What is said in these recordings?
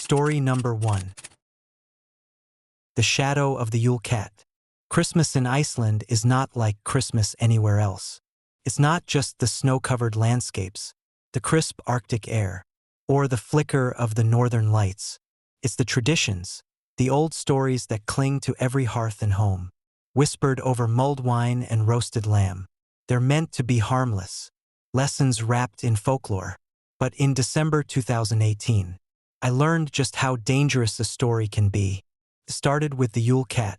Story number 1. The Shadow of the Yule Cat. Christmas in Iceland is not like Christmas anywhere else. It's not just the snow-covered landscapes, the crisp Arctic air, or the flicker of the northern lights. It's the traditions, the old stories that cling to every hearth and home, whispered over mulled wine and roasted lamb. They're meant to be harmless, lessons wrapped in folklore. But in December 2018, I learned just how dangerous a story can be. It started with the Yule Cat,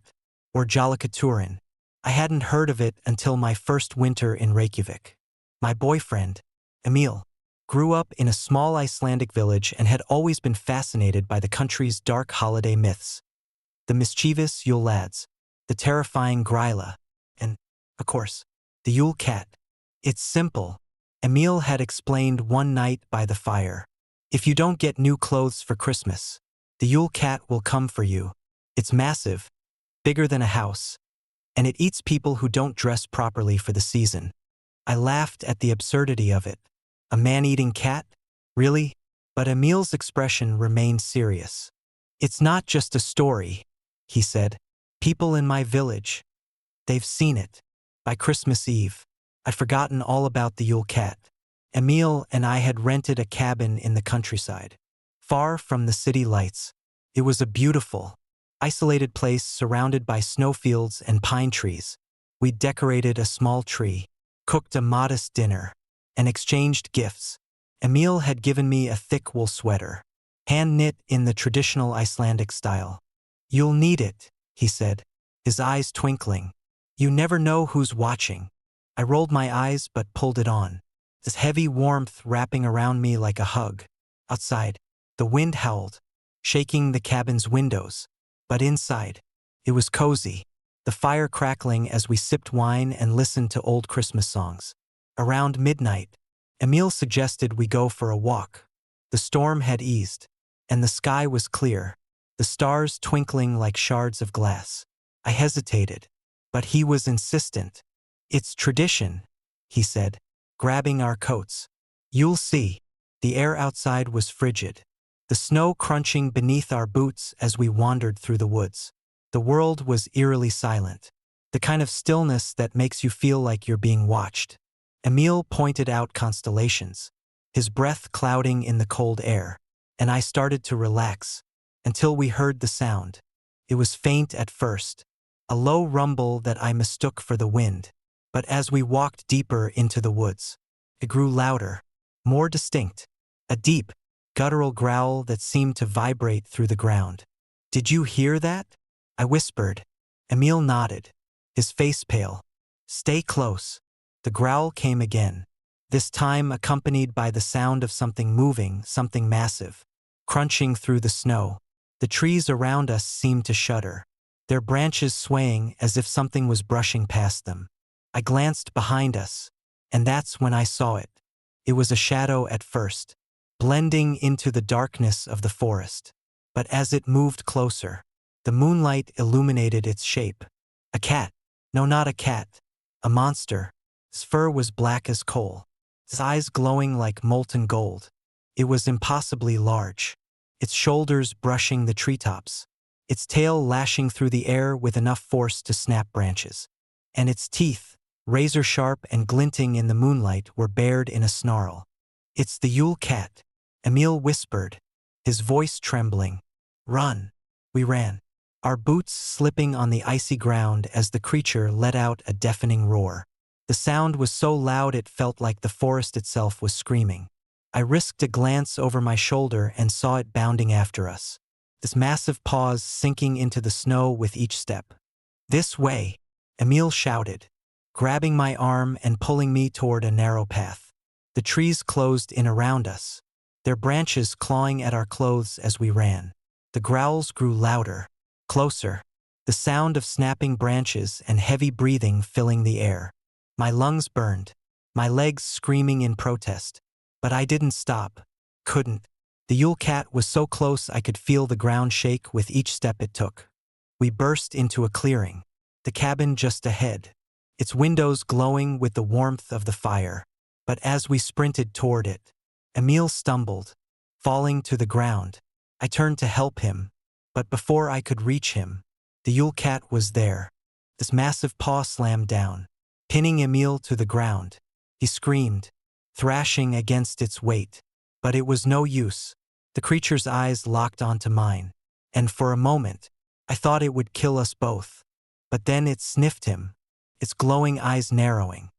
or Jólakaturin. I hadn't heard of it until my first winter in Reykjavik. My boyfriend, Emil, grew up in a small Icelandic village and had always been fascinated by the country's dark holiday myths. The mischievous Yule lads, the terrifying Gryla, and, of course, the Yule Cat. It's simple, Emil had explained one night by the fire. If you don't get new clothes for Christmas, the Yule Cat will come for you. It's massive, bigger than a house, and it eats people who don't dress properly for the season. I laughed at the absurdity of it. A man-eating cat? Really? But Emil's expression remained serious. It's not just a story, he said. People in my village, they've seen it. By Christmas Eve, I'd forgotten all about the Yule Cat. Emil and I had rented a cabin in the countryside, far from the city lights. It was a beautiful, isolated place surrounded by snowfields and pine trees. We decorated a small tree, cooked a modest dinner, and exchanged gifts. Emil had given me a thick wool sweater, hand-knit in the traditional Icelandic style. "You'll need it," he said, his eyes twinkling. "You never know who's watching." I rolled my eyes but pulled it on, this heavy warmth wrapping around me like a hug. Outside, the wind howled, shaking the cabin's windows. But inside, it was cozy, the fire crackling as we sipped wine and listened to old Christmas songs. Around midnight, Emil suggested we go for a walk. The storm had eased, and the sky was clear, the stars twinkling like shards of glass. I hesitated, but he was insistent. "It's tradition," he said, grabbing our coats. "You'll see." The air outside was frigid, the snow crunching beneath our boots as we wandered through the woods. The world was eerily silent, the kind of stillness that makes you feel like you're being watched. Emil pointed out constellations, his breath clouding in the cold air, and I started to relax, until we heard the sound. It was faint at first, a low rumble that I mistook for the wind. But as we walked deeper into the woods, it grew louder, more distinct, a deep, guttural growl that seemed to vibrate through the ground. "Did you hear that?" I whispered. Emil nodded, his face pale. "Stay close." The growl came again, this time accompanied by the sound of something moving, something massive, crunching through the snow. The trees around us seemed to shudder, their branches swaying as if something was brushing past them. I glanced behind us, and that's when I saw it. It was a shadow at first, blending into the darkness of the forest. But as it moved closer, the moonlight illuminated its shape. A cat. No, not a cat. A monster. His fur was black as coal, his eyes glowing like molten gold. It was impossibly large, its shoulders brushing the treetops, its tail lashing through the air with enough force to snap branches. And its teeth, razor-sharp and glinting in the moonlight, were bared in a snarl. "It's the Yule Cat," Emil whispered, his voice trembling. "Run." We ran, our boots slipping on the icy ground as the creature let out a deafening roar. The sound was so loud it felt like the forest itself was screaming. I risked a glance over my shoulder and saw it bounding after us, this massive paws sinking into the snow with each step. "This way," Emil shouted, grabbing my arm and pulling me toward a narrow path. The trees closed in around us, their branches clawing at our clothes as we ran. The growls grew louder, closer, the sound of snapping branches and heavy breathing filling the air. My lungs burned, my legs screaming in protest. But I didn't stop, couldn't. The Yule Cat was so close I could feel the ground shake with each step it took. We burst into a clearing, the cabin just ahead, its windows glowing with the warmth of the fire. But as we sprinted toward it, Emil stumbled, falling to the ground. I turned to help him, but before I could reach him, the Yule Cat was there. This massive paw slammed down, pinning Emil to the ground. He screamed, thrashing against its weight. But it was no use. The creature's eyes locked onto mine, and for a moment, I thought it would kill us both. But then it sniffed him, its glowing eyes narrowing.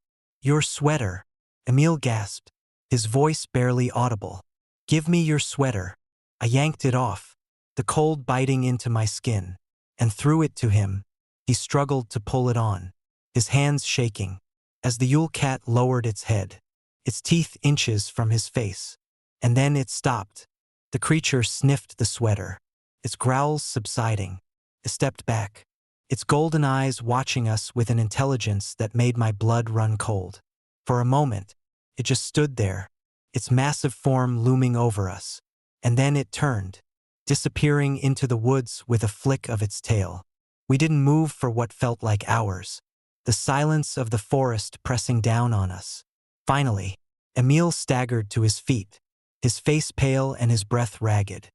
"Your sweater," Emil gasped, his voice barely audible. "Give me your sweater." I yanked it off, the cold biting into my skin, and threw it to him. He struggled to pull it on, his hands shaking, as the Yule Cat lowered its head, its teeth inches from his face. And then it stopped. The creature sniffed the sweater, its growls subsiding. It stepped back, its golden eyes watching us with an intelligence that made my blood run cold. For a moment, it just stood there, its massive form looming over us. And then it turned, disappearing into the woods with a flick of its tail. We didn't move for what felt like hours, the silence of the forest pressing down on us. Finally, Emil staggered to his feet, his face pale and his breath ragged.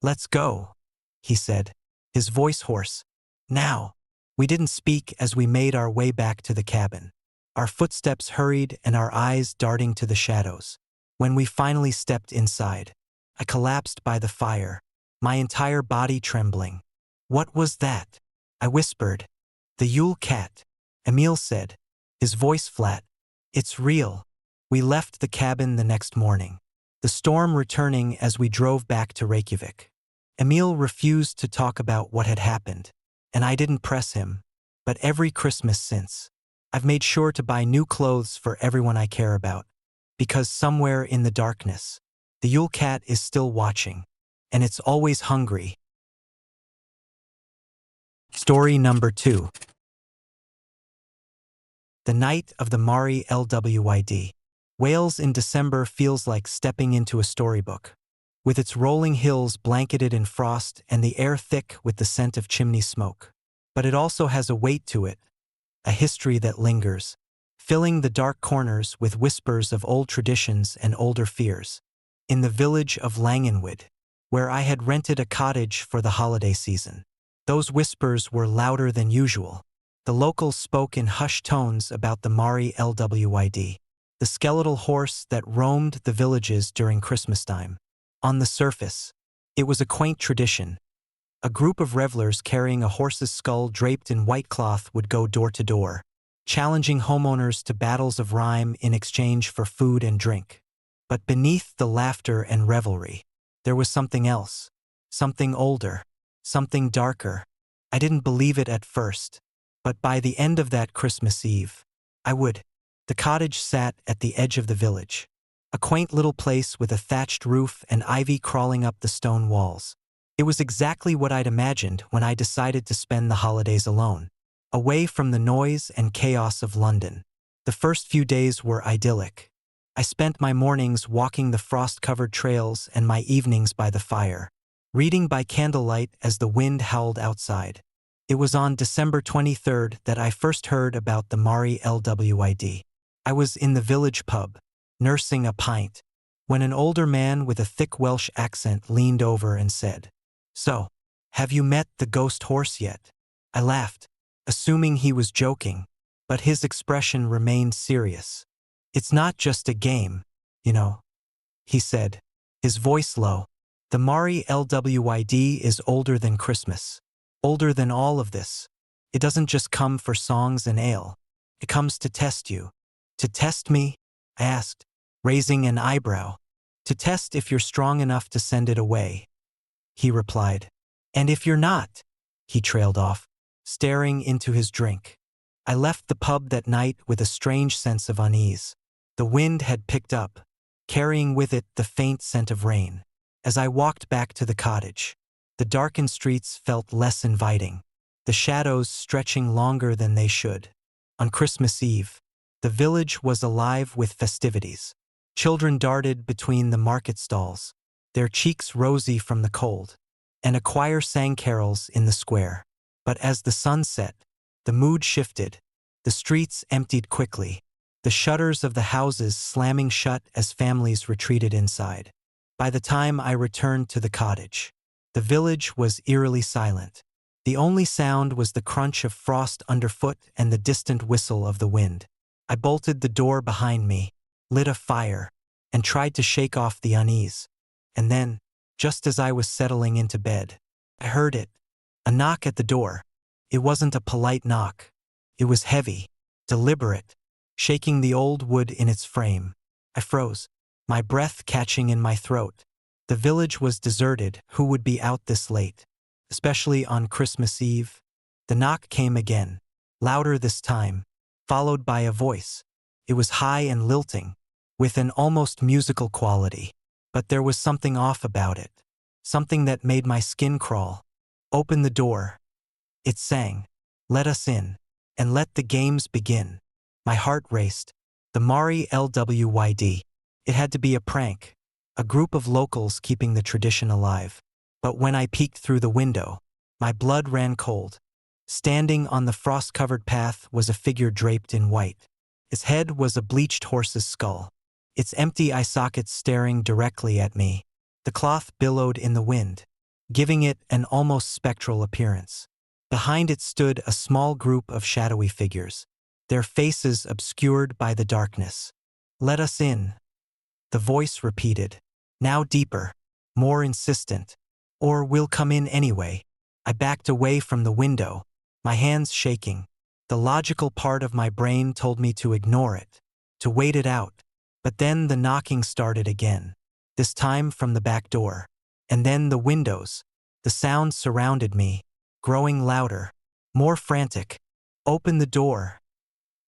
"Let's go," he said, his voice hoarse. "Now." We didn't speak as we made our way back to the cabin, our footsteps hurried and our eyes darting to the shadows. When we finally stepped inside, I collapsed by the fire, my entire body trembling. "What was that?" I whispered. "The Yule Cat," Emil said, his voice flat. "It's real." We left the cabin the next morning, the storm returning as we drove back to Reykjavik. Emil refused to talk about what had happened, and I didn't press him. But every Christmas since, I've made sure to buy new clothes for everyone I care about, because somewhere in the darkness, the Yule Cat is still watching, and it's always hungry. Story number 2. The Night of the Mari Lwyd. Wales in December feels like stepping into a storybook, with its rolling hills blanketed in frost and the air thick with the scent of chimney smoke. But it also has a weight to it, a history that lingers, filling the dark corners with whispers of old traditions and older fears. In the village of Langenwood, where I had rented a cottage for the holiday season, those whispers were louder than usual. The locals spoke in hushed tones about the Mari Lwyd, the skeletal horse that roamed the villages during Christmas time. On the surface, it was a quaint tradition. A group of revelers carrying a horse's skull draped in white cloth would go door to door, challenging homeowners to battles of rhyme in exchange for food and drink. But beneath the laughter and revelry, there was something else, something older, something darker. I didn't believe it at first, but by the end of that Christmas Eve, I would. The cottage sat at the edge of the village, a quaint little place with a thatched roof and ivy crawling up the stone walls. It was exactly what I'd imagined when I decided to spend the holidays alone, away from the noise and chaos of London. The first few days were idyllic. I spent my mornings walking the frost-covered trails and my evenings by the fire, reading by candlelight as the wind howled outside. It was on December 23rd that I first heard about the Mari Lwyd. I was in the village pub, nursing a pint, when an older man with a thick Welsh accent leaned over and said, "So, have you met the ghost horse yet?" I laughed, assuming he was joking, but his expression remained serious. "It's not just a game, you know," he said, his voice low. "The Mari Lwyd is older than Christmas, older than all of this. It doesn't just come for songs and ale. It comes to test you." "To test me?" I asked, raising an eyebrow. "To test if you're strong enough to send it away," he replied. "And if you're not," he trailed off, staring into his drink. I left the pub that night with a strange sense of unease. The wind had picked up, carrying with it the faint scent of rain. As I walked back to the cottage, the darkened streets felt less inviting, the shadows stretching longer than they should. On Christmas Eve, the village was alive with festivities. Children darted between the market stalls, their cheeks rosy from the cold, and a choir sang carols in the square. But as the sun set, the mood shifted. The streets emptied quickly, the shutters of the houses slamming shut as families retreated inside. By the time I returned to the cottage, The village was eerily silent. The only sound was the crunch of frost underfoot and the distant whistle of the wind. I bolted the door behind me, lit a fire, and tried to shake off the unease. And then, just as I was settling into bed, I heard it. A knock at the door. It wasn't a polite knock. It was heavy, deliberate, shaking the old wood in its frame. I froze, my breath catching in my throat. The village was deserted. Who would be out this late? Especially on Christmas Eve? The knock came again, louder this time, followed by a voice. It was high and lilting, with an almost musical quality. But there was something off about it. Something that made my skin crawl. Open the door. It sang. Let us in. And let the games begin. My heart raced. The Mari Lwyd. It had to be a prank. A group of locals keeping the tradition alive. But when I peeked through the window, my blood ran cold. Standing on the frost-covered path was a figure draped in white. Its head was a bleached horse's skull, its empty eye sockets staring directly at me. The cloth billowed in the wind, giving it an almost spectral appearance. Behind it stood a small group of shadowy figures, their faces obscured by the darkness. Let us in, the voice repeated, now deeper, more insistent. Or we'll come in anyway. I backed away from the window, my hands shaking. The logical part of my brain told me to ignore it, to wait it out. But then the knocking started again, this time from the back door. And then the windows. The sound surrounded me, growing louder, more frantic. Open the door.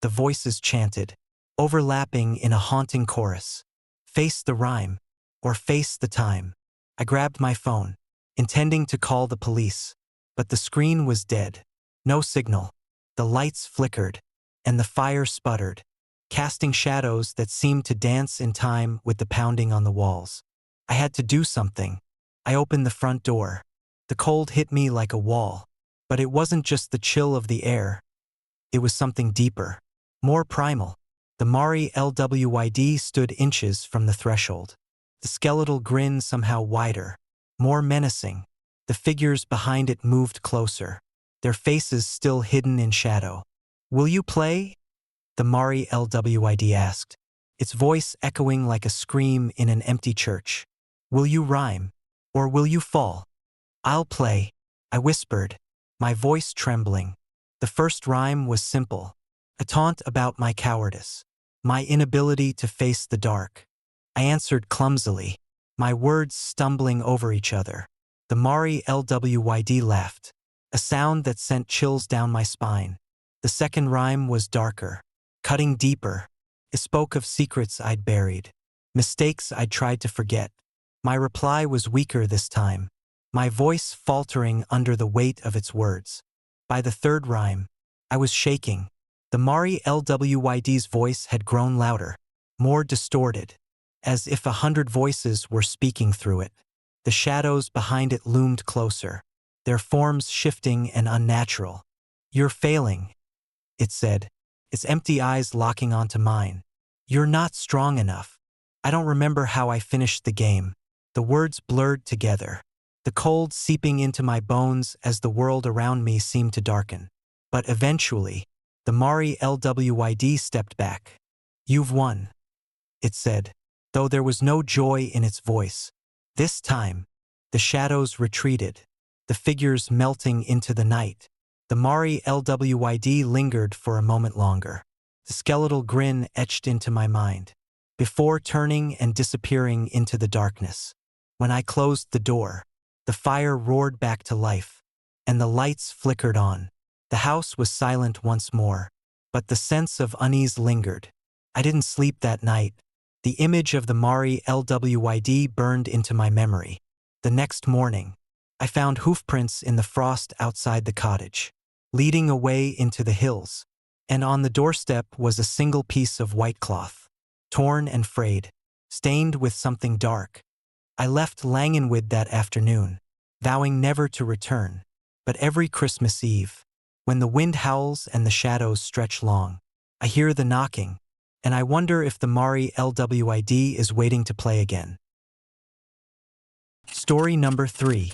The voices chanted, overlapping in a haunting chorus. Face the rhyme, or face the time. I grabbed my phone, intending to call the police, but the screen was dead. No signal. The lights flickered, and the fire sputtered, casting shadows that seemed to dance in time with the pounding on the walls. I had to do something. I opened the front door. The cold hit me like a wall, but it wasn't just the chill of the air. It was something deeper, more primal. The Mari Lwyd stood inches from the threshold, the skeletal grin somehow wider, more menacing. The figures behind it moved closer, their faces still hidden in shadow. Will you play? The Mari Lwyd asked, its voice echoing like a scream in an empty church. Will you rhyme? Or will you fall? I'll play, I whispered, my voice trembling. The first rhyme was simple, a taunt about my cowardice, my inability to face the dark. I answered clumsily, my words stumbling over each other. The Mari Lwyd laughed, a sound that sent chills down my spine. The second rhyme was darker, cutting deeper. It spoke of secrets I'd buried, mistakes I'd tried to forget. My reply was weaker this time, my voice faltering under the weight of its words. By the third rhyme, I was shaking. The Mari Lwyd's voice had grown louder, more distorted, as if 100 voices were speaking through it. The shadows behind it loomed closer, their forms shifting and unnatural. You're failing, it said, its empty eyes locking onto mine. You're not strong enough. I don't remember how I finished the game. The words blurred together, the cold seeping into my bones as the world around me seemed to darken. But eventually, the Mari Lwyd stepped back. You've won, it said, though there was no joy in its voice. This time, the shadows retreated, the figures melting into the night. The Mari Lwyd lingered for a moment longer, the skeletal grin etched into my mind, before turning and disappearing into the darkness. When I closed the door, the fire roared back to life, and the lights flickered on. The house was silent once more, but the sense of unease lingered. I didn't sleep that night. The image of the Mari Lwyd burned into my memory. The next morning, I found hoofprints in the frost outside the cottage, leading away into the hills, and on the doorstep was a single piece of white cloth, torn and frayed, stained with something dark. I left Langenwood that afternoon, vowing never to return. But every Christmas Eve, when the wind howls and the shadows stretch long, I hear the knocking, and I wonder if the Mari Lwyd is waiting to play again. Story number 3.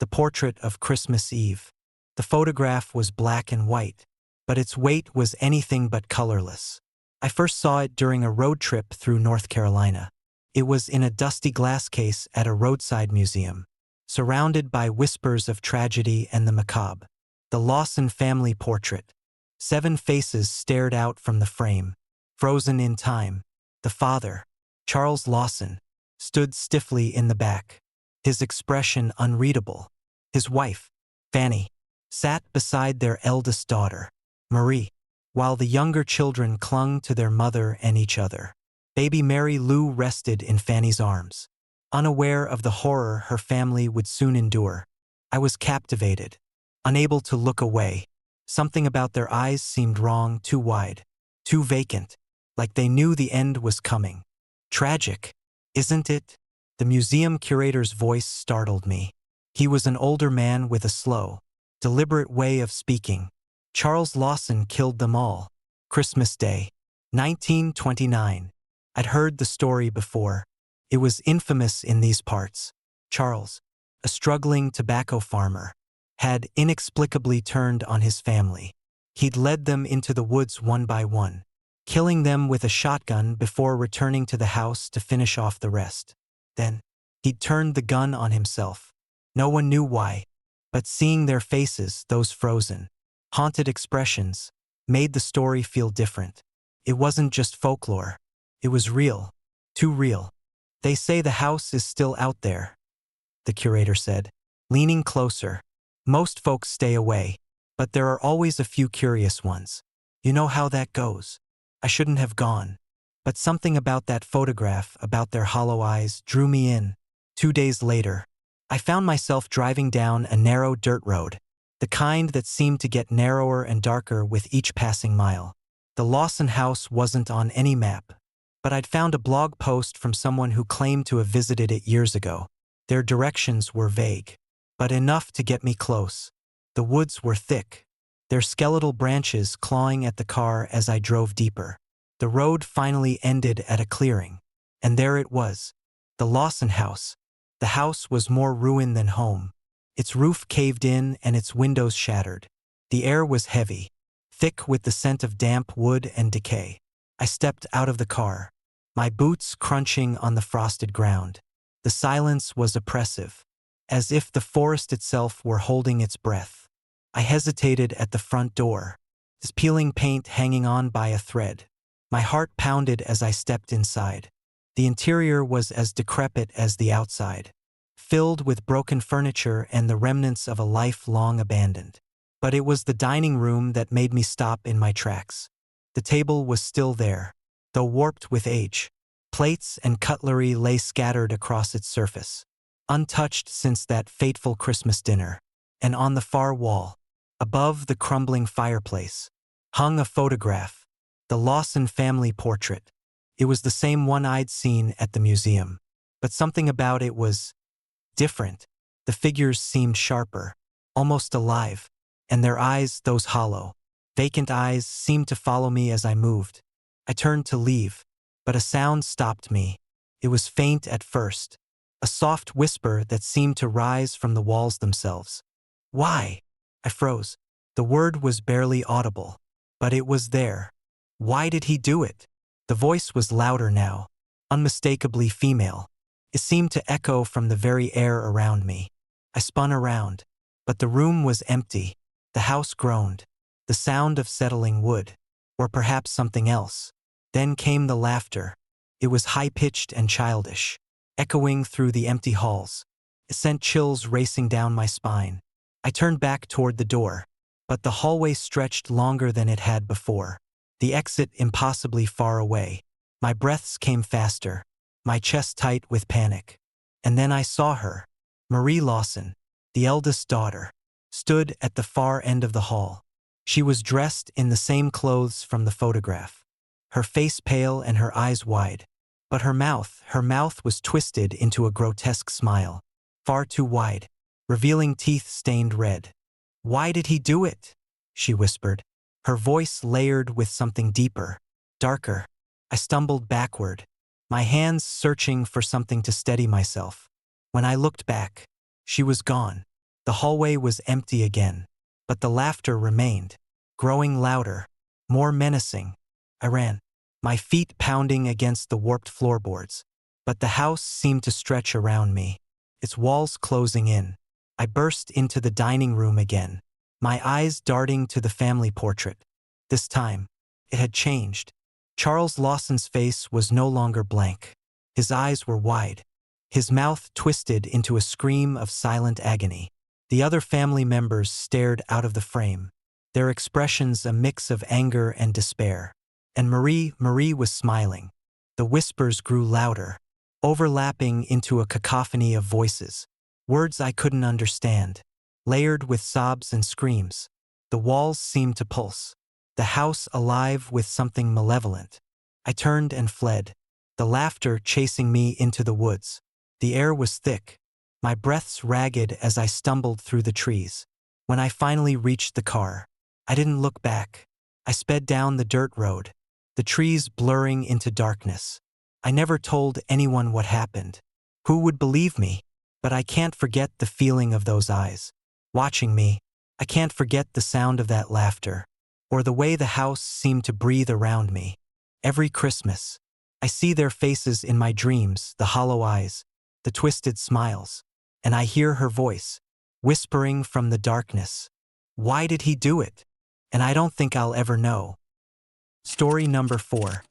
the portrait of Christmas Eve. The photograph was black and white, but its weight was anything but colorless. I first saw it during a road trip through North Carolina. It was in a dusty glass case at a roadside museum, surrounded by whispers of tragedy and the macabre. The Lawson family portrait. 7 faces stared out from the frame, frozen in time. The father, Charles Lawson, stood stiffly in the back, his expression unreadable. His wife, Fanny, sat beside their eldest daughter, Marie, while the younger children clung to their mother and each other. Baby Mary Lou rested in Fanny's arms, unaware of the horror her family would soon endure. I was captivated, unable to look away. Something about their eyes seemed wrong, too wide, too vacant, like they knew the end was coming. Tragic, isn't it? The museum curator's voice startled me. He was an older man with a slow, deliberate way of speaking. Charles Lawson killed them all. Christmas Day, 1929. I'd heard the story before. It was infamous in these parts. Charles, a struggling tobacco farmer, had inexplicably turned on his family. He'd led them into the woods one by one, killing them with a shotgun before returning to the house to finish off the rest. Then, he'd turned the gun on himself. No one knew why, but seeing their faces, those frozen, haunted expressions, made the story feel different. It wasn't just folklore. It was real, too real. They say the house is still out there, the curator said, leaning closer. Most folks stay away, but there are always a few curious ones. You know how that goes. I shouldn't have gone. But something about that photograph, about their hollow eyes, drew me in. 2 days later, I found myself driving down a narrow dirt road, the kind that seemed to get narrower and darker with each passing mile. The Lawson house wasn't on any map, but I'd found a blog post from someone who claimed to have visited it years ago. Their directions were vague, but enough to get me close. The woods were thick, their skeletal branches clawing at the car as I drove deeper. The road finally ended at a clearing, and there it was, the Lawson house. The house was more ruin than home. Its roof caved in and its windows shattered. The air was heavy, thick with the scent of damp wood and decay. I stepped out of the car, my boots crunching on the frosted ground. The silence was oppressive, as if the forest itself were holding its breath. I hesitated at the front door, its peeling paint hanging on by a thread. My heart pounded as I stepped inside. The interior was as decrepit as the outside, filled with broken furniture and the remnants of a life long abandoned. But it was the dining room that made me stop in my tracks. The table was still there, though warped with age. Plates and cutlery lay scattered across its surface, untouched since that fateful Christmas dinner. And on the far wall, above the crumbling fireplace, hung a photograph, the Lawson family portrait. It was the same one I'd seen at the museum, but something about it was different. The figures seemed sharper, almost alive, and their eyes, those hollow, vacant eyes, seemed to follow me as I moved. I turned to leave, but a sound stopped me. It was faint at first, a soft whisper that seemed to rise from the walls themselves. Why? I froze. The word was barely audible, but it was there. Why did he do it? The voice was louder now, unmistakably female. It seemed to echo from the very air around me. I spun around, but the room was empty. The house groaned, the sound of settling wood, or perhaps something else. Then came the laughter. It was high-pitched and childish, echoing through the empty halls. It sent chills racing down my spine. I turned back toward the door, but the hallway stretched longer than it had before, the exit impossibly far away. My breaths came faster, my chest tight with panic. And then I saw her. Marie Lawson, the eldest daughter, stood at the far end of the hall. She was dressed in the same clothes from the photograph, her face pale and her eyes wide. But her mouth was twisted into a grotesque smile, far too wide, revealing teeth stained red. "Why did he do it?" she whispered, her voice layered with something deeper, darker. I stumbled backward, my hands searching for something to steady myself. When I looked back, she was gone. The hallway was empty again, but the laughter remained, growing louder, more menacing. I ran, my feet pounding against the warped floorboards, but the house seemed to stretch around me, its walls closing in. I burst into the dining room again, my eyes darting to the family portrait. This time, it had changed. Charles Lawson's face was no longer blank. His eyes were wide, his mouth twisted into a scream of silent agony. The other family members stared out of the frame, their expressions a mix of anger and despair. And Marie was smiling. The whispers grew louder, overlapping into a cacophony of voices, words I couldn't understand, layered with sobs and screams. The walls seemed to pulse, the house alive with something malevolent. I turned and fled, the laughter chasing me into the woods. The air was thick, my breaths ragged as I stumbled through the trees. When I finally reached the car, I didn't look back. I sped down the dirt road, the trees blurring into darkness. I never told anyone what happened. Who would believe me? But I can't forget the feeling of those eyes, watching me. I can't forget the sound of that laughter, or the way the house seemed to breathe around me. Every Christmas, I see their faces in my dreams, the hollow eyes, the twisted smiles, and I hear her voice, whispering from the darkness. Why did he do it? And I don't think I'll ever know. Story number 4.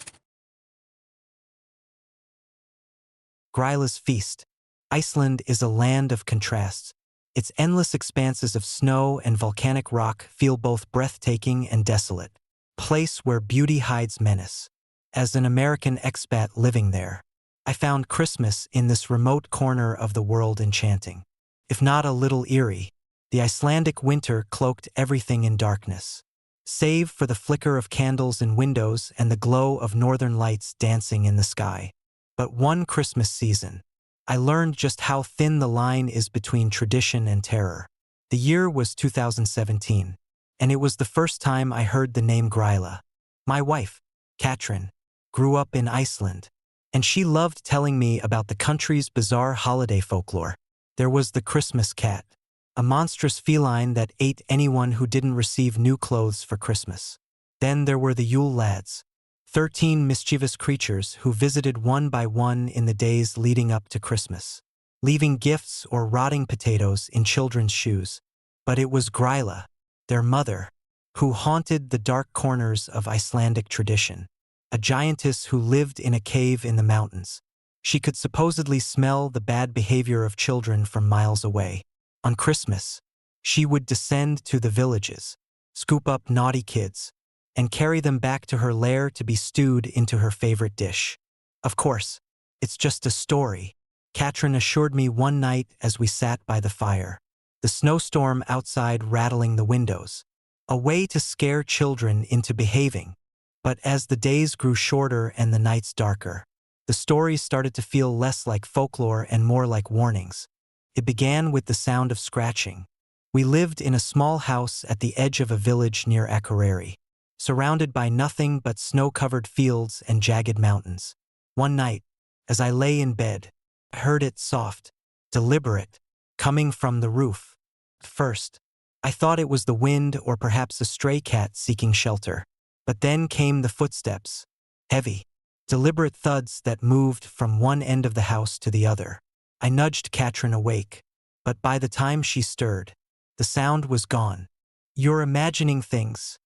Gryla's Feast. Iceland is a land of contrasts. Its endless expanses of snow and volcanic rock feel both breathtaking and desolate, a place where beauty hides menace. As an American expat living there, I found Christmas in this remote corner of the world enchanting. If not a little eerie, the Icelandic winter cloaked everything in darkness, save for the flicker of candles in windows and the glow of northern lights dancing in the sky. But one Christmas season, I learned just how thin the line is between tradition and terror. The year was 2017, and it was the first time I heard the name Gryla. My wife, Katrin, grew up in Iceland, and she loved telling me about the country's bizarre holiday folklore. There was the Christmas cat, a monstrous feline that ate anyone who didn't receive new clothes for Christmas. Then there were the Yule lads, 13 mischievous creatures who visited one by one in the days leading up to Christmas, leaving gifts or rotting potatoes in children's shoes. But it was Gryla, their mother, who haunted the dark corners of Icelandic tradition, a giantess who lived in a cave in the mountains. She could supposedly smell the bad behavior of children from miles away. On Christmas, she would descend to the villages, scoop up naughty kids, and carry them back to her lair to be stewed into her favorite dish. Of course, it's just a story, Katrin assured me one night as we sat by the fire, the snowstorm outside rattling the windows, a way to scare children into behaving. But as the days grew shorter and the nights darker, the stories started to feel less like folklore and more like warnings. It began with the sound of scratching. We lived in a small house at the edge of a village near Akureyri, surrounded by nothing but snow-covered fields and jagged mountains. One night, as I lay in bed, I heard it soft, deliberate, coming from the roof. At first, I thought it was the wind or perhaps a stray cat seeking shelter. But then came the footsteps, heavy, deliberate thuds that moved from one end of the house to the other. I nudged Katrin awake, but by the time she stirred, the sound was gone. "You're imagining things,"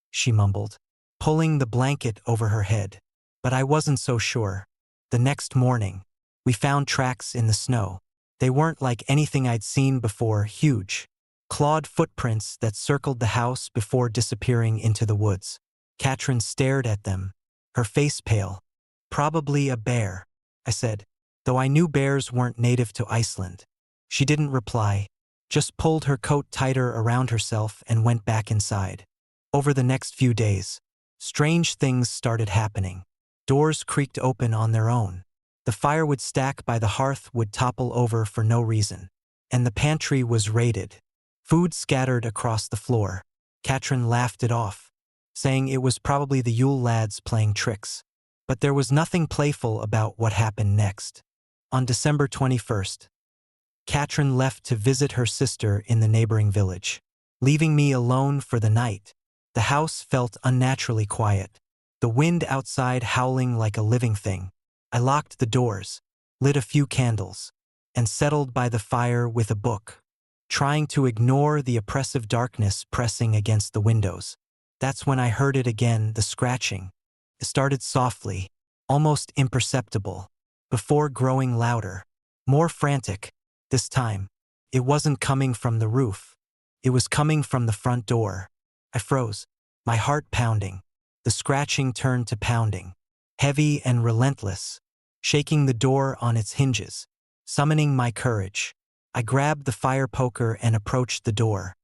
she mumbled, pulling the blanket over her head. But I wasn't so sure. The next morning, we found tracks in the snow. They weren't like anything I'd seen before, huge, clawed footprints that circled the house before disappearing into the woods. Katrin stared at them, her face pale. "Probably a bear," I said, though I knew bears weren't native to Iceland. She didn't reply, just pulled her coat tighter around herself and went back inside. Over the next few days, strange things started happening. Doors creaked open on their own. The firewood stack by the hearth would topple over for no reason. And the pantry was raided. Food scattered across the floor. Katrin laughed it off, saying it was probably the Yule lads playing tricks. But there was nothing playful about what happened next. On December 21st, Katrin left to visit her sister in the neighboring village. Leaving me alone for the night, the house felt unnaturally quiet, the wind outside howling like a living thing. I locked the doors, lit a few candles, and settled by the fire with a book, trying to ignore the oppressive darkness pressing against the windows. That's when I heard it again, the scratching. It started softly, almost imperceptible, before growing louder, more frantic. This time, it wasn't coming from the roof. It was coming from the front door. I froze, my heart pounding. The scratching turned to pounding, heavy and relentless, shaking the door on its hinges. Summoning my courage, I grabbed the fire poker and approached the door.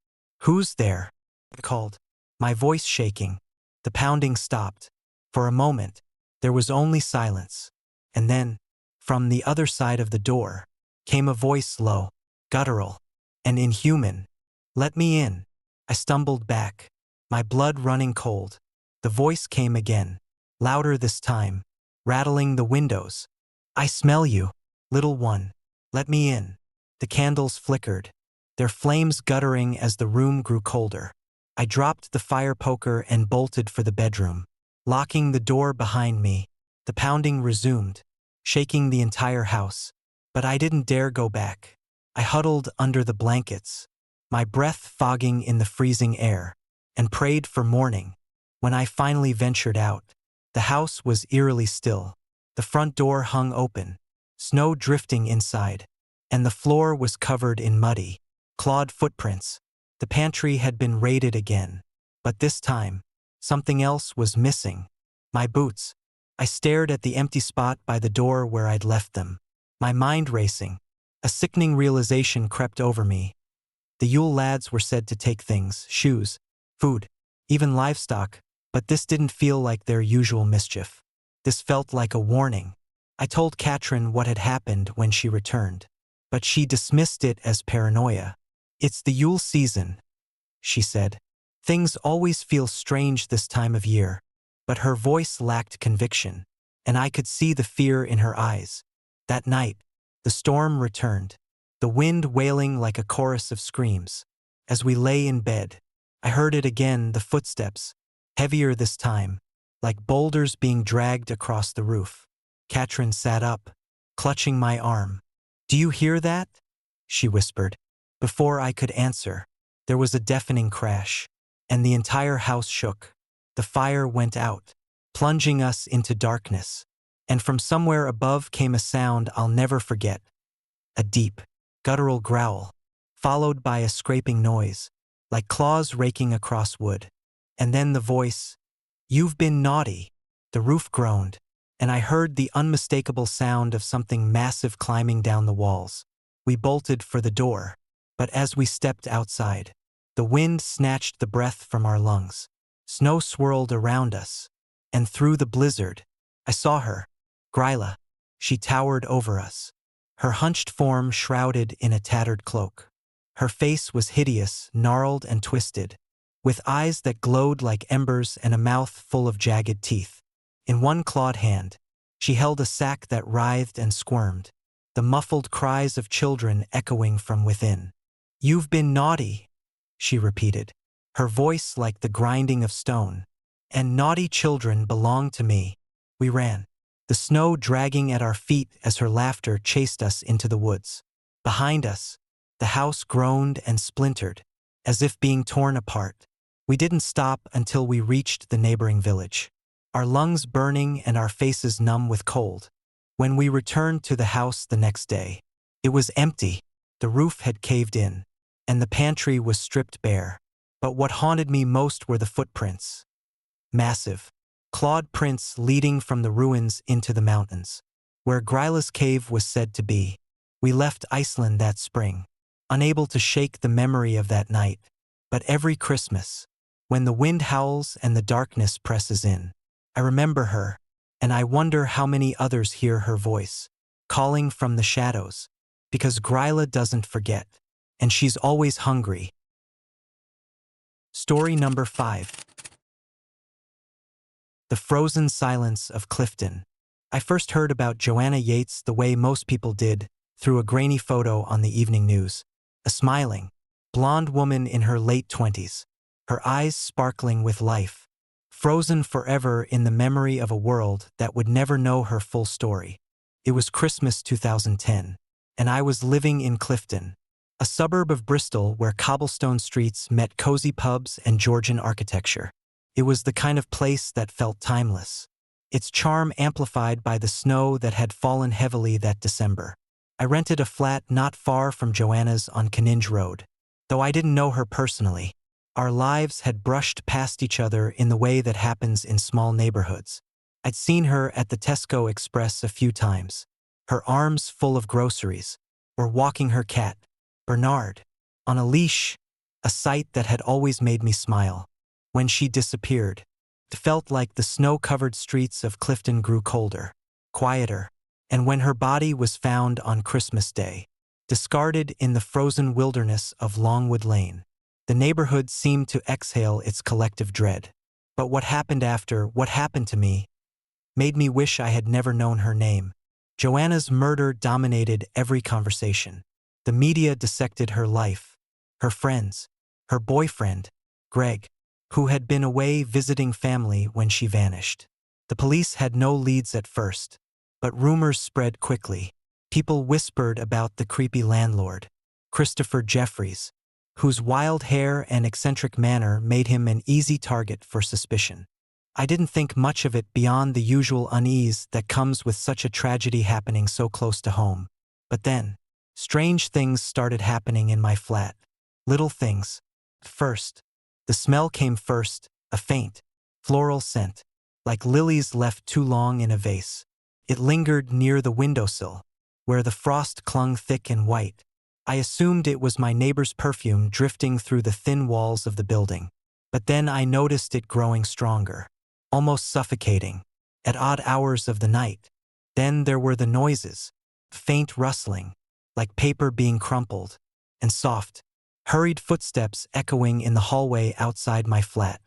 "Who's there?" I called, my voice shaking. The pounding stopped. For a moment, there was only silence. And then, from the other side of the door, came a voice low, guttural, and inhuman. "Let me in." I stumbled back, my blood running cold. The voice came again, louder this time, rattling the windows. "I smell you, little one. Let me in." The candles flickered, their flames guttering as the room grew colder. I dropped the fire poker and bolted for the bedroom. Locking the door behind me, the pounding resumed, shaking the entire house. But I didn't dare go back. I huddled under the blankets, my breath fogging in the freezing air, and prayed for morning. When I finally ventured out, the house was eerily still. The front door hung open, snow drifting inside, and the floor was covered in muddy, clawed footprints. The pantry had been raided again, but this time, something else was missing. My boots. I stared at the empty spot by the door where I'd left them, my mind racing. A sickening realization crept over me. The Yule lads were said to take things, shoes, food, even livestock, but this didn't feel like their usual mischief. This felt like a warning. I told Katrin what had happened when she returned, but she dismissed it as paranoia. "It's the Yule season," she said. "Things always feel strange this time of year." But her voice lacked conviction, and I could see the fear in her eyes. That night, the storm returned, the wind wailing like a chorus of screams. As we lay in bed, I heard it again, the footsteps, heavier this time, like boulders being dragged across the roof. Katrin sat up, clutching my arm. "Do you hear that?" she whispered. Before I could answer, there was a deafening crash, and the entire house shook. The fire went out, plunging us into darkness, and from somewhere above came a sound I'll never forget. A deep, guttural growl, followed by a scraping noise, like claws raking across wood. And then the voice, "You've been naughty." The roof groaned, and I heard the unmistakable sound of something massive climbing down the walls. We bolted for the door, but as we stepped outside, the wind snatched the breath from our lungs. Snow swirled around us, and through the blizzard, I saw her, Gryla. She towered over us, her hunched form shrouded in a tattered cloak. Her face was hideous, gnarled and twisted, with eyes that glowed like embers and a mouth full of jagged teeth. In one clawed hand, she held a sack that writhed and squirmed, the muffled cries of children echoing from within. "You've been naughty," she repeated, her voice like the grinding of stone. "And naughty children belong to me." We ran, the snow dragging at our feet as her laughter chased us into the woods. Behind us, the house groaned and splintered, as if being torn apart. We didn't stop until we reached the neighboring village, our lungs burning and our faces numb with cold. When we returned to the house the next day, it was empty. The roof had caved in, and the pantry was stripped bare. But what haunted me most were the footprints. Massive, clawed prints leading from the ruins into the mountains, where Gryla's cave was said to be. We left Iceland that spring, unable to shake the memory of that night. But every Christmas, when the wind howls and the darkness presses in, I remember her, and I wonder how many others hear her voice, calling from the shadows, because Gryla doesn't forget, and she's always hungry. Story number 5. The Frozen Silence of Clifton. I first heard about Joanna Yates the way most people did, through a grainy photo on the evening news. A smiling, blonde woman in her late 20s, her eyes sparkling with life, frozen forever in the memory of a world that would never know her full story. It was Christmas 2010, and I was living in Clifton, a suburb of Bristol where cobblestone streets met cozy pubs and Georgian architecture. It was the kind of place that felt timeless, its charm amplified by the snow that had fallen heavily that December. I rented a flat not far from Joanna's on Canninge Road. Though I didn't know her personally, our lives had brushed past each other in the way that happens in small neighborhoods. I'd seen her at the Tesco Express a few times, her arms full of groceries, or walking her cat, Bernard, on a leash, a sight that had always made me smile. When she disappeared, it felt like the snow-covered streets of Clifton grew colder, quieter, and when her body was found on Christmas Day, discarded in the frozen wilderness of Longwood Lane, the neighborhood seemed to exhale its collective dread. But what happened to me, made me wish I had never known her name. Joanna's murder dominated every conversation. The media dissected her life, her friends, her boyfriend, Greg, who had been away visiting family when she vanished. The police had no leads at first, but rumors spread quickly. People whispered about the creepy landlord, Christopher Jeffries, whose wild hair and eccentric manner made him an easy target for suspicion. I didn't think much of it beyond the usual unease that comes with such a tragedy happening so close to home. But then, strange things started happening in my flat. Little things. First, the smell came first, a faint, floral scent, like lilies left too long in a vase. It lingered near the windowsill, where the frost clung thick and white. I assumed it was my neighbor's perfume drifting through the thin walls of the building. But then I noticed it growing stronger, almost suffocating, at odd hours of the night. Then there were the noises, faint rustling, like paper being crumpled, and soft, hurried footsteps echoing in the hallway outside my flat.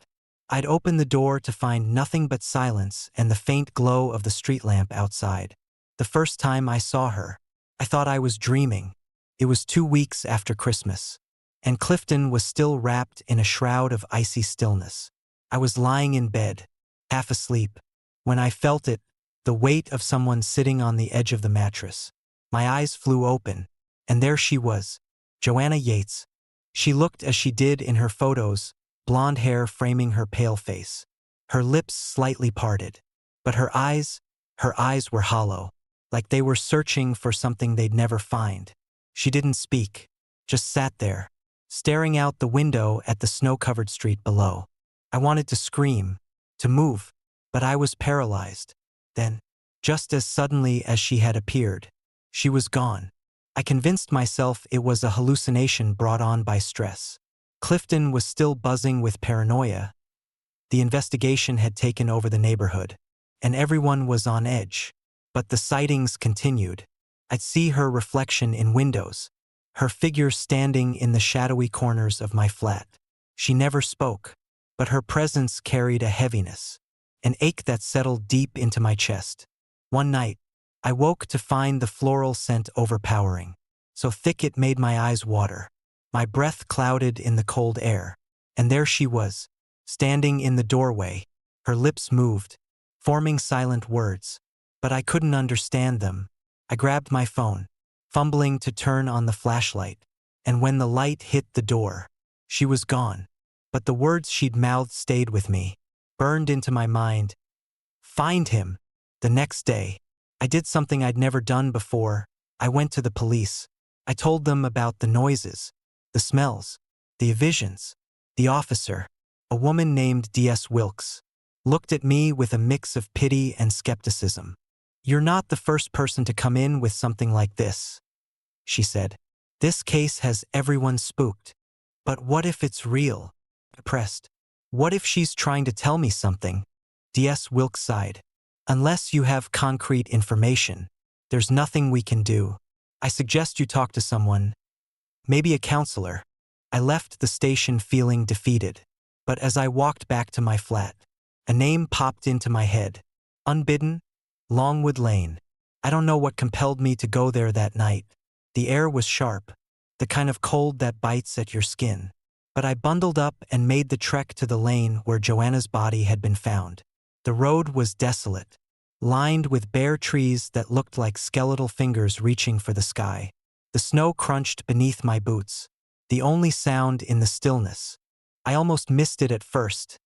I'd open the door to find nothing but silence and the faint glow of the street lamp outside. The first time I saw her, I thought I was dreaming. It was 2 weeks after Christmas, and Clifton was still wrapped in a shroud of icy stillness. I was lying in bed, half asleep, when I felt it, the weight of someone sitting on the edge of the mattress. My eyes flew open, and there she was, Joanna Yates. She looked as she did in her photos, blonde hair framing her pale face, her lips slightly parted. But her eyes were hollow, like they were searching for something they'd never find. She didn't speak, just sat there, staring out the window at the snow-covered street below. I wanted to scream, to move, but I was paralyzed. Then, just as suddenly as she had appeared, she was gone. I convinced myself it was a hallucination brought on by stress. Clifton was still buzzing with paranoia. The investigation had taken over the neighborhood, and everyone was on edge. But the sightings continued. I'd see her reflection in windows, her figure standing in the shadowy corners of my flat. She never spoke, but her presence carried a heaviness, an ache that settled deep into my chest. One night, I woke to find the floral scent overpowering, so thick it made my eyes water. My breath clouded in the cold air, and there she was, standing in the doorway. Her lips moved, forming silent words, but I couldn't understand them. I grabbed my phone, fumbling to turn on the flashlight, and when the light hit the door, she was gone. But the words she'd mouthed stayed with me, burned into my mind. Find him. The next day, I did something I'd never done before. I went to the police. I told them about the noises, the smells, the visions. The officer, a woman named D.S. Wilkes, looked at me with a mix of pity and skepticism. "You're not the first person to come in with something like this," she said. "This case has everyone spooked. But what if it's real?" I pressed. "What if she's trying to tell me something?" D.S. Wilkes sighed. "Unless you have concrete information, there's nothing we can do. I suggest you talk to someone, maybe a counselor." I left the station feeling defeated, but as I walked back to my flat, a name popped into my head. Unbidden, Longwood Lane. I don't know what compelled me to go there that night, The air was sharp, the kind of cold that bites at your skin. But I bundled up and made the trek to the lane where Joanna's body had been found. The road was desolate, lined with bare trees that looked like skeletal fingers reaching for the sky. The snow crunched beneath my boots, the only sound in the stillness. I almost missed it at first,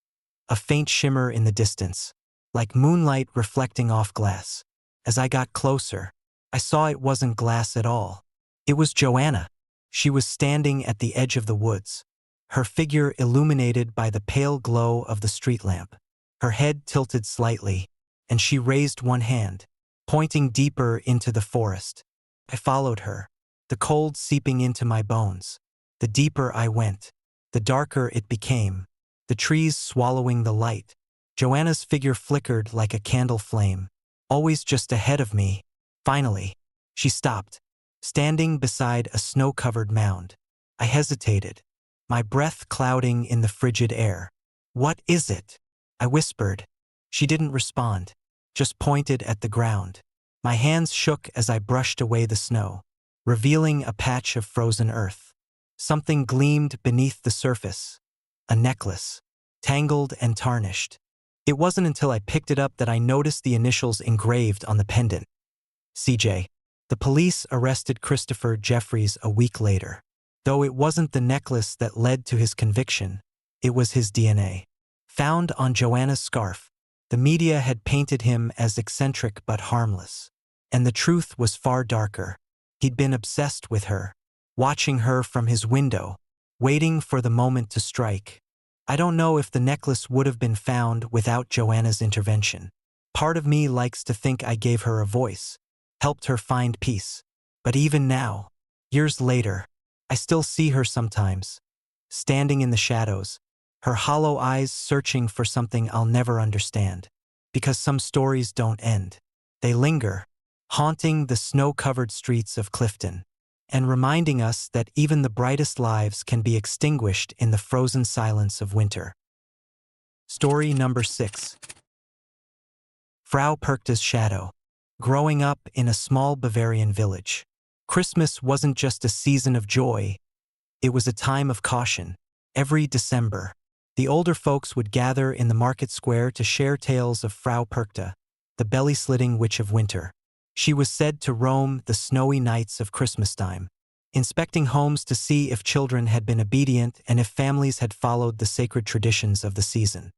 a faint shimmer in the distance, like moonlight reflecting off glass. As I got closer, I saw it wasn't glass at all. It was Joanna. She was standing at the edge of the woods, her figure illuminated by the pale glow of the street lamp. Her head tilted slightly, and she raised one hand, pointing deeper into the forest. I followed her, the cold seeping into my bones. The deeper I went, the darker it became, the trees swallowing the light. Joanna's figure flickered like a candle flame, always just ahead of me. Finally, she stopped, standing beside a snow-covered mound. I hesitated, my breath clouding in the frigid air. "What is it?" I whispered. She didn't respond, just pointed at the ground. My hands shook as I brushed away the snow, revealing a patch of frozen earth. Something gleamed beneath the surface, a necklace, tangled and tarnished. It wasn't until I picked it up that I noticed the initials engraved on the pendant. CJ. The police arrested Christopher Jeffries a week later. Though it wasn't the necklace that led to his conviction, it was his DNA. Found on Joanna's scarf, the media had painted him as eccentric but harmless. And the truth was far darker. He'd been obsessed with her, watching her from his window, waiting for the moment to strike. I don't know if the necklace would have been found without Joanna's intervention. Part of me likes to think I gave her a voice, helped her find peace. But even now, years later, I still see her sometimes, standing in the shadows, her hollow eyes searching for something I'll never understand. Because some stories don't end. They linger, haunting the snow-covered streets of Clifton, and reminding us that even the brightest lives can be extinguished in the frozen silence of winter. Story number 6. Frau Perkta's Shadow. Growing up in a small Bavarian village, Christmas wasn't just a season of joy, it was a time of caution. Every December, the older folks would gather in the market square to share tales of Frau Perkta, the belly-slitting witch of winter. She was said to roam the snowy nights of Christmastime, inspecting homes to see if children had been obedient and if families had followed the sacred traditions of the season.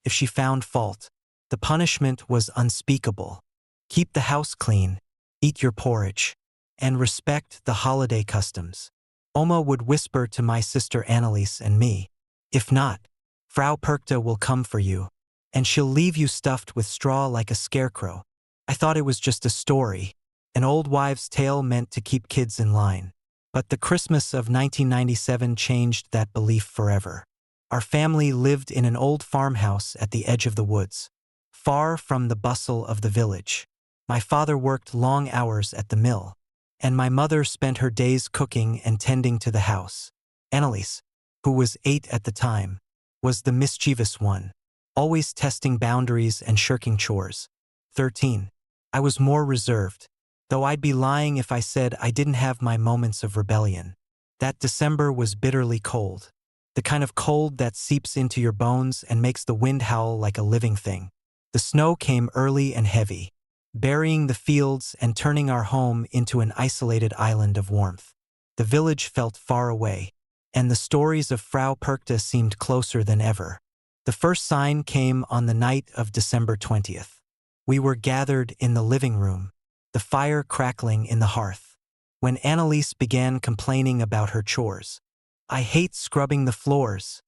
If she found fault, the punishment was unspeakable. Keep the house clean, eat your porridge, and respect the holiday customs. Oma would whisper to my sister Annalise and me, "If not, Frau Perkta will come for you, and she'll leave you stuffed with straw like a scarecrow." I thought it was just a story, an old wives' tale meant to keep kids in line. But the Christmas of 1997 changed that belief forever. Our family lived in an old farmhouse at the edge of the woods, far from the bustle of the village. My father worked long hours at the mill, and my mother spent her days cooking and tending to the house. Annalise, who was 8 at the time, was the mischievous one, always testing boundaries and shirking chores. 13. I was more reserved, though I'd be lying if I said I didn't have my moments of rebellion. That December was bitterly cold, the kind of cold that seeps into your bones and makes the wind howl like a living thing. The snow came early and heavy, burying the fields and turning our home into an isolated island of warmth. The village felt far away, and the stories of Frau Perkta seemed closer than ever. The first sign came on the night of December 20th. We were gathered in the living room, the fire crackling in the hearth, when Annalise began complaining about her chores. "I hate scrubbing the floors,"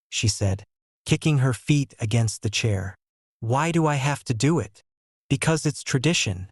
she said, kicking her feet against the chair. "Why do I have to do it?" "Because it's tradition,"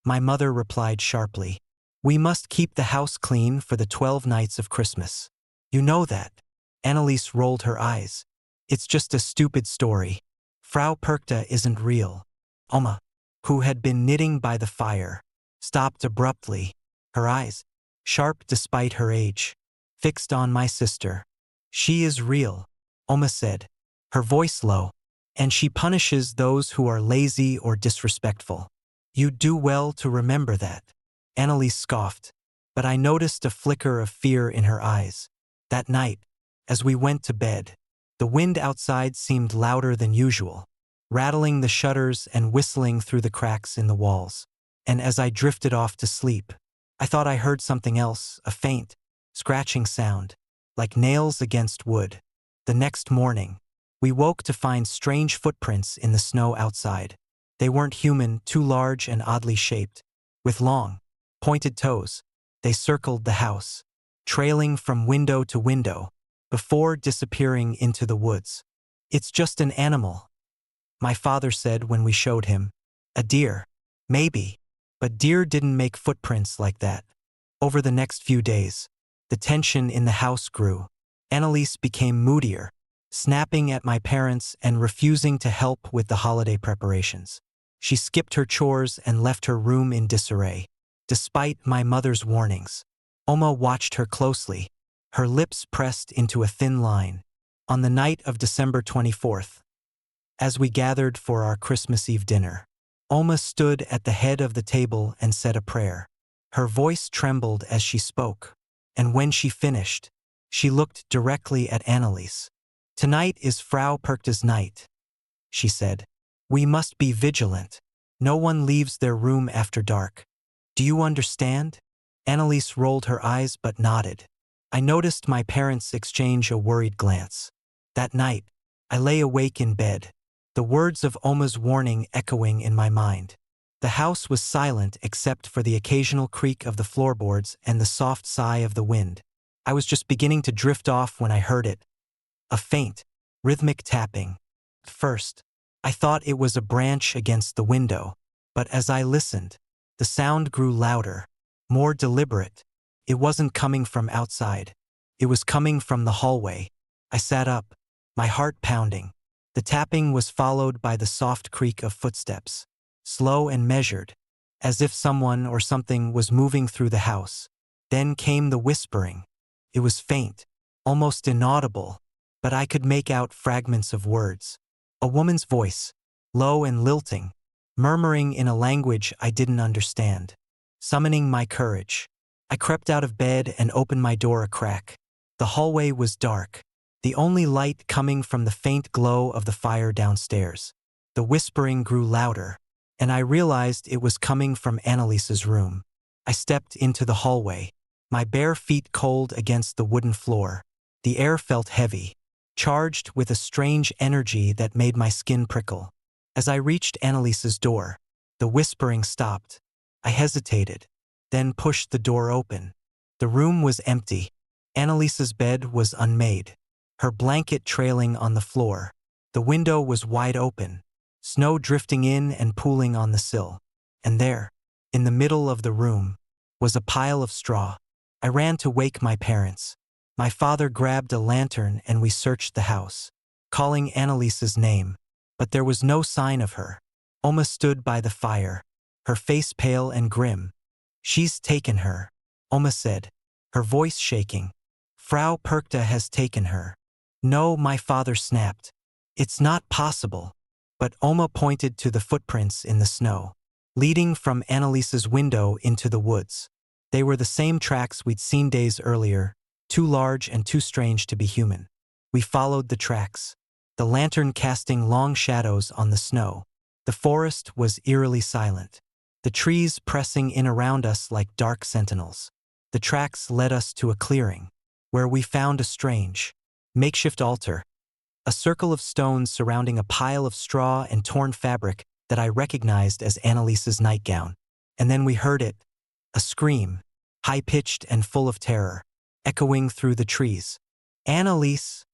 my mother replied sharply. "We must keep the house clean for the 12 nights of Christmas. You know that." Annalise rolled her eyes. "It's just a stupid story. Frau Perkta isn't real." Oma, who had been knitting by the fire, stopped abruptly, her eyes, sharp despite her age, fixed on my sister. "She is real," Oma said, her voice low, "and she punishes those who are lazy or disrespectful. You do well to remember that." Annalise scoffed. but I noticed a flicker of fear in her eyes. That night, as we went to bed, the wind outside seemed louder than usual, rattling the shutters and whistling through the cracks in the walls. And as I drifted off to sleep, I thought I heard something else, a faint, scratching sound, like nails against wood. The next morning, we woke to find strange footprints in the snow outside. They weren't human, too large and oddly shaped. With long, pointed toes, they circled the house, trailing from window to window, before disappearing into the woods. "It's just an animal," my father said when we showed him. "A deer. Maybe." But deer didn't make footprints like that. Over the next few days, the tension in the house grew. Annalise became moodier, snapping at my parents and refusing to help with the holiday preparations. She skipped her chores and left her room in disarray. Despite my mother's warnings, Oma watched her closely, her lips pressed into a thin line. On the night of December 24th, as we gathered for our Christmas Eve dinner, Oma stood at the head of the table and said a prayer. Her voice trembled as she spoke, and when she finished, she looked directly at Annalise. "Tonight is Frau Perkta's night," she said. "We must be vigilant. No one leaves their room after dark. Do you understand?" Annalise rolled her eyes but nodded. I noticed my parents exchange a worried glance. That night, I lay awake in bed, the words of Oma's warning echoing in my mind. The house was silent except for the occasional creak of the floorboards and the soft sigh of the wind. I was just beginning to drift off when I heard it. A faint, rhythmic tapping. At first, I thought it was a branch against the window, but as I listened, the sound grew louder, more deliberate. It wasn't coming from outside. It was coming from the hallway. I sat up, my heart pounding. The tapping was followed by the soft creak of footsteps, slow and measured, as if someone or something was moving through the house. Then came the whispering. It was faint, almost inaudible, but I could make out fragments of words. A woman's voice, low and lilting, murmuring in a language I didn't understand. Summoning my courage, I crept out of bed and opened my door a crack. The hallway was dark, the only light coming from the faint glow of the fire downstairs. The whispering grew louder, and I realized it was coming from Annalise's room. I stepped into the hallway, my bare feet cold against the wooden floor. The air felt heavy, charged with a strange energy that made my skin prickle. As I reached Annalise's door, the whispering stopped. I hesitated, then pushed the door open. The room was empty. Annalise's bed was unmade, her blanket trailing on the floor. The window was wide open, snow drifting in and pooling on the sill. And there, in the middle of the room, was a pile of straw. I ran to wake my parents. My father grabbed a lantern and we searched the house, calling Annalise's name, but there was no sign of her. Oma stood by the fire, her face pale and grim. "She's taken her," Oma said, her voice shaking. "Frau Perkta has taken her." "No," my father snapped. "It's not possible." But Oma pointed to the footprints in the snow, leading from Annalise's window into the woods. They were the same tracks we'd seen days earlier, too large and too strange to be human. We followed the tracks, the lantern casting long shadows on the snow. The forest was eerily silent, the trees pressing in around us like dark sentinels. The tracks led us to a clearing, where we found a strange, makeshift altar, a circle of stones surrounding a pile of straw and torn fabric that I recognized as Annalise's nightgown. And then we heard it, a scream, high-pitched and full of terror, echoing through the trees. "Annalise!"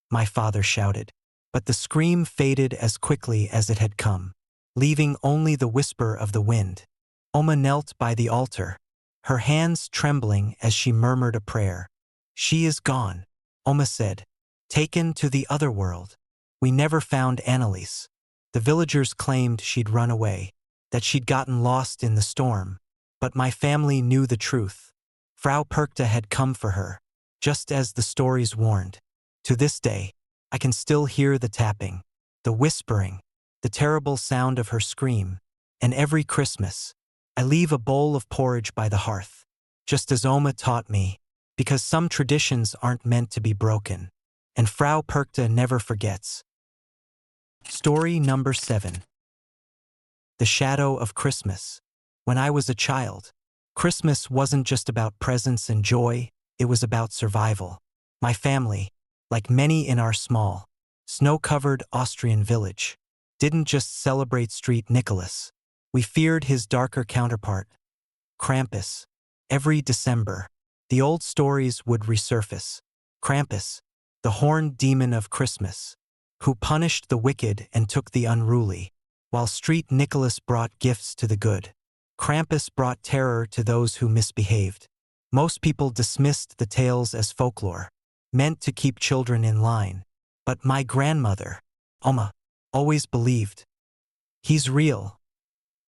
my father shouted, but the scream faded as quickly as it had come, leaving only the whisper of the wind. Oma knelt by the altar, her hands trembling as she murmured a prayer. "She is gone," Oma said, "taken to the other world." We never found Annalise. The villagers claimed she'd run away, that she'd gotten lost in the storm. But my family knew the truth. Frau Perkta had come for her, just as the stories warned. To this day, I can still hear the tapping, the whispering, the terrible sound of her scream. And every Christmas, I leave a bowl of porridge by the hearth, just as Oma taught me, because some traditions aren't meant to be broken. And Frau Perkta never forgets. Story number 7. The Shadow of Christmas. When I was a child, Christmas wasn't just about presents and joy, it was about survival. My family, like many in our small, snow-covered Austrian village, didn't just celebrate Street Nicholas. We feared his darker counterpart, Krampus. Every December, the old stories would resurface. Krampus, the horned demon of Christmas, who punished the wicked and took the unruly, while Street Nicholas brought gifts to the good. Krampus brought terror to those who misbehaved. Most people dismissed the tales as folklore, meant to keep children in line. But my grandmother, Oma, always believed. He's real.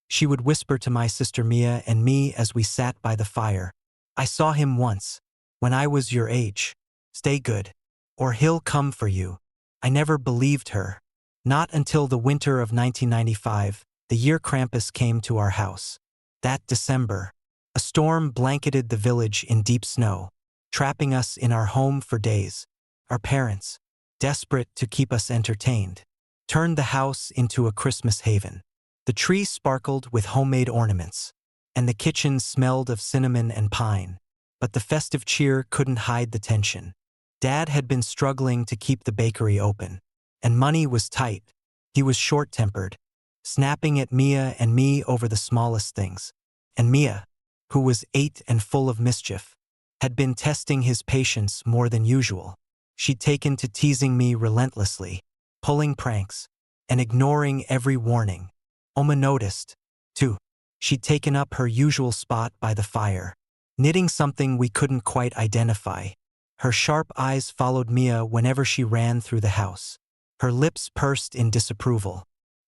She would whisper to my sister Mia and me as we sat by the fire. I saw him once, when I was your age. Stay good, or he'll come for you. I never believed her. Not until the winter of 1995, the year Krampus came to our house. That December, a storm blanketed the village in deep snow, trapping us in our home for days. Our parents, desperate to keep us entertained, turned the house into a Christmas haven. The tree sparkled with homemade ornaments, and the kitchen smelled of cinnamon and pine. But the festive cheer couldn't hide the tension. Dad had been struggling to keep the bakery open, and money was tight. He was short-tempered, snapping at Mia and me over the smallest things. And Mia, who was 8 and full of mischief, had been testing his patience more than usual. She'd taken to teasing me relentlessly, pulling pranks, and ignoring every warning. Oma noticed, too. She'd taken up her usual spot by the fire, knitting something we couldn't quite identify. Her sharp eyes followed Mia whenever she ran through the house. Her lips pursed in disapproval.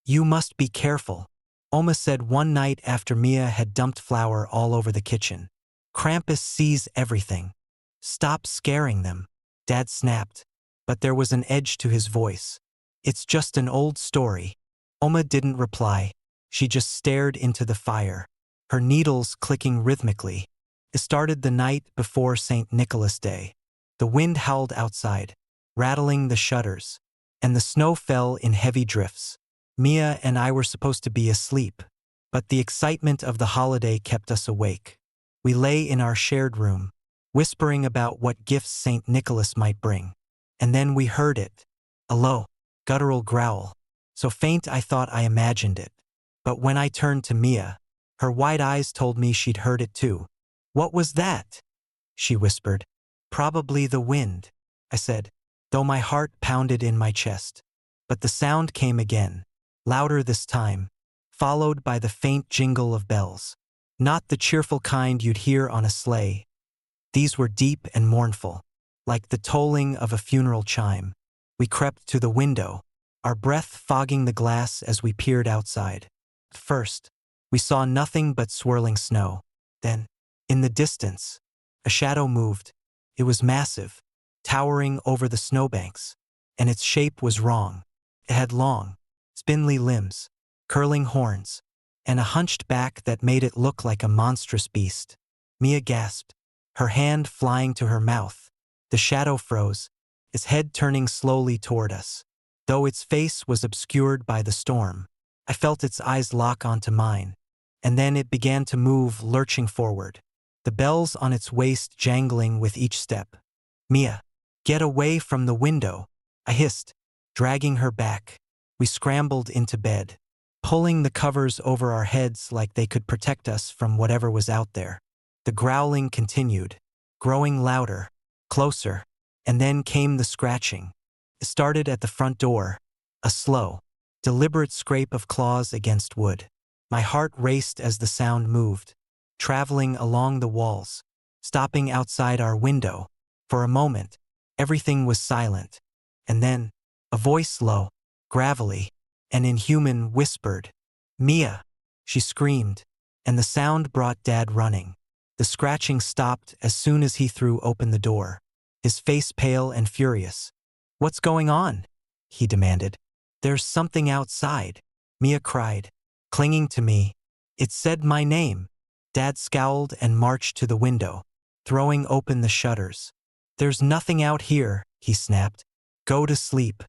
"You must be careful," Oma said one night after Mia had dumped flour all over the kitchen. "Krampus sees everything. Stop scaring them," Dad snapped, but there was an edge to his voice. "It's just an old story." Oma didn't reply. She just stared into the fire, her needles clicking rhythmically. It started the night before St. Nicholas Day. The wind howled outside, rattling the shutters, and the snow fell in heavy drifts. Mia and I were supposed to be asleep, but the excitement of the holiday kept us awake. We lay in our shared room, whispering about what gifts St. Nicholas might bring. And then we heard it, a low, guttural growl, so faint I thought I imagined it. But when I turned to Mia, her wide eyes told me she'd heard it too. "What was that?" she whispered. "Probably the wind," I said, though my heart pounded in my chest. But the sound came again, louder this time, followed by the faint jingle of bells. Not the cheerful kind you'd hear on a sleigh. These were deep and mournful, like the tolling of a funeral chime. We crept to the window, our breath fogging the glass as we peered outside. At first, we saw nothing but swirling snow. Then, in the distance, a shadow moved. It was massive, towering over the snowbanks, and its shape was wrong. It had long, spindly limbs, curling horns, and a hunched back that made it look like a monstrous beast. Mia gasped, her hand flying to her mouth. The shadow froze, its head turning slowly toward us. Though its face was obscured by the storm, I felt its eyes lock onto mine, and then it began to move, lurching forward, the bells on its waist jangling with each step. "Mia, get away from the window," I hissed, dragging her back. We scrambled into bed, pulling the covers over our heads like they could protect us from whatever was out there. The growling continued, growing louder, closer, and then came the scratching. It started at the front door, a slow, deliberate scrape of claws against wood. My heart raced as the sound moved, traveling along the walls, stopping outside our window. For a moment, everything was silent, and then, a voice low, gravelly, and inhuman whispered, "Mia!" She screamed, and the sound brought Dad running. The scratching stopped as soon as he threw open the door, his face pale and furious. "What's going on?" he demanded. "There's something outside," Mia cried, clinging to me. "It said my name." Dad scowled and marched to the window, throwing open the shutters. "There's nothing out here," he snapped. "Go to sleep.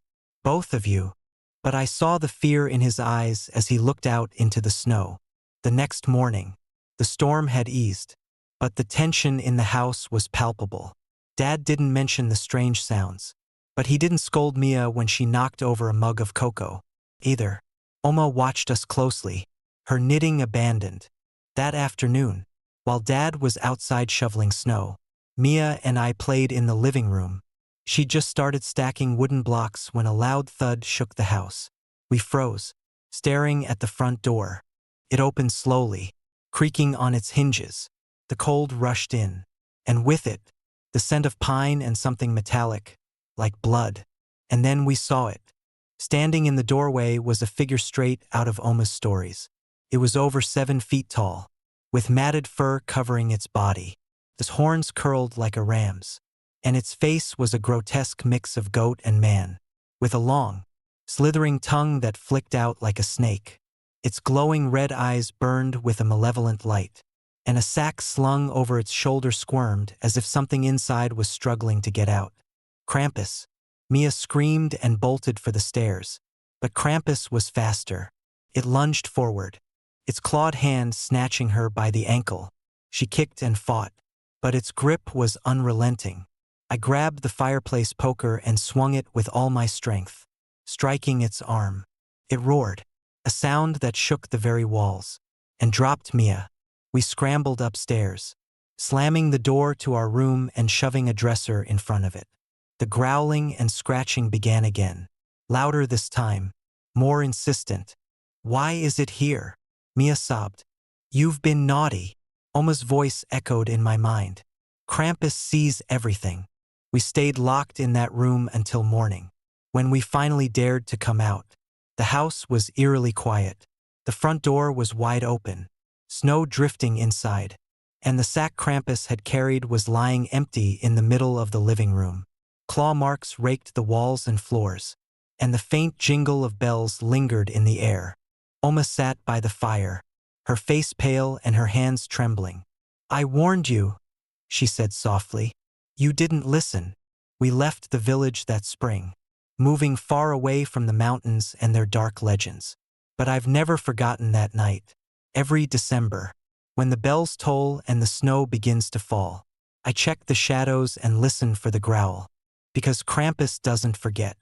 Both of you." But I saw the fear in his eyes as he looked out into the snow. The next morning, the storm had eased, but the tension in the house was palpable. Dad didn't mention the strange sounds, but he didn't scold Mia when she knocked over a mug of cocoa, either. Oma watched us closely, her knitting abandoned. That afternoon, while Dad was outside shoveling snow, Mia and I played in the living room. She'd just started stacking wooden blocks when a loud thud shook the house. We froze, staring at the front door. It opened slowly, creaking on its hinges. The cold rushed in, and with it, the scent of pine and something metallic, like blood. And then we saw it. Standing in the doorway was a figure straight out of Oma's stories. It was over 7 feet tall, with matted fur covering its body. Its horns curled like a ram's, and its face was a grotesque mix of goat and man, with a long, slithering tongue that flicked out like a snake. Its glowing red eyes burned with a malevolent light, and a sack slung over its shoulder squirmed as if something inside was struggling to get out. "Krampus!" Mia screamed and bolted for the stairs, but Krampus was faster. It lunged forward, its clawed hand snatching her by the ankle. She kicked and fought, but its grip was unrelenting. I grabbed the fireplace poker and swung it with all my strength, striking its arm. It roared, a sound that shook the very walls, and dropped Mia. We scrambled upstairs, slamming the door to our room and shoving a dresser in front of it. The growling and scratching began again, louder this time, more insistent. "Why is it here?" Mia sobbed. "You've been naughty." Oma's voice echoed in my mind. "Krampus sees everything." We stayed locked in that room until morning. When we finally dared to come out, the house was eerily quiet. The front door was wide open, snow drifting inside, and the sack Krampus had carried was lying empty in the middle of the living room. Claw marks raked the walls and floors, and the faint jingle of bells lingered in the air. Oma sat by the fire, her face pale and her hands trembling. "I warned you," she said softly. "You didn't listen." We left the village that spring, moving far away from the mountains and their dark legends. But I've never forgotten that night. Every December, when the bells toll and the snow begins to fall, I check the shadows and listen for the growl, because Krampus doesn't forget.